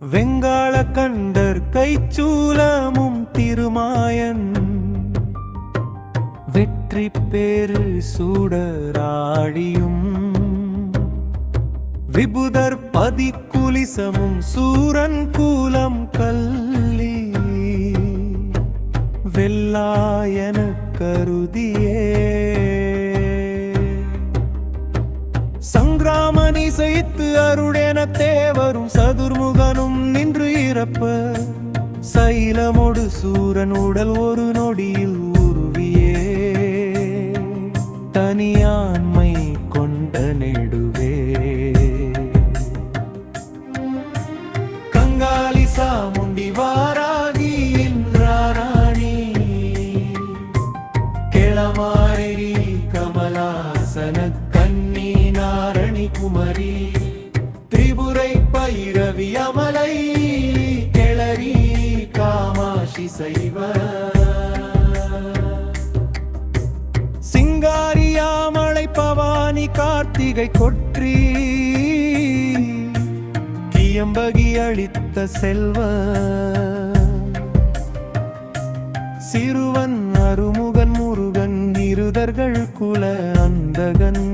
வெங்காள கண்டர் கைச்சூலமும் திருமாயன் வெற்றி பேரு சூடராடியும் விபுதர் பதிக்குலிசமும் சூரன் கூலம் கல்லி வெல்லாயன கருதியே சங்கிராமணி செய்து அருடென தேவரும் சதுர்முகனும் நின்று இறப்ப சைலமொடு சூரன் உடல் ஒரு நொடியில் உருவியே தனியாண்மை கொண்ட நெடுவே கங்காளி சாமுண்டி வாராகி இந்திராணி கேளமாரி கமலாசன கன்னி நாரணி குமரி திரிபுரை பைரவி அமலை கெளரி காமாட்சி சைவ சிங்காரியாமலை பவானி கார்த்திகை கொற்றி கியம்பகி அளித்த செல்வ சிறுவன் அருமுகன் முருகன் இருதர்கள் குல அந்தகன்